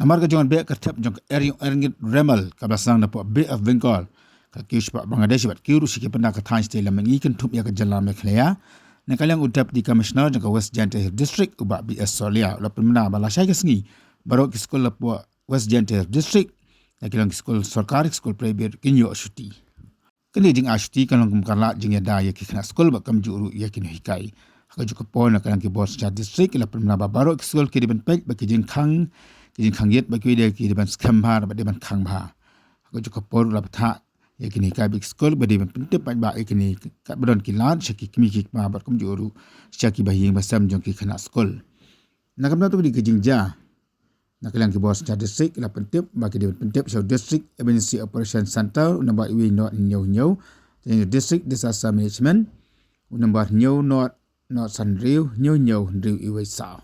Namar ka jangan be kertep jang Eriong Remal ka basang na po Bay of Bengal ka kius pa Bangladesh bat kiuru si Pynbna ka than state lam ngi kan thup ya ka jalan me khlaya na kalang Deputy Commissioner jang ka West Jaintia District uba BS Solia la Pynbna bala shai ka sngi barok Skul la po West Jaintia District na kalang Skul sarkari Skul private kinyo Shuti kini jing Shuti kalang kumkarla jing ya da ya ki khna Skul ba kam juru ya kin hikai ka ju ka po na kalang ki Bos District la Pynbna ba barok Skul ki diban pek ba ki jing khang kijin khangyet ba kwi de ki ban scam ba de ban khang ba ko ju ko por la tha ye kini ka big Skul ba de ban pinte pa ba ikini ka bron ki lan shaki kimi ki ba bar kum juru shaki ba ying ba sam jong ki khana Skul nakam na to di kijing ja nakalang ki Bos District la pinte ba ki de pinte so District Emergency Operation Center number we not new District Disaster Management number new not sanriu new riu iwe sao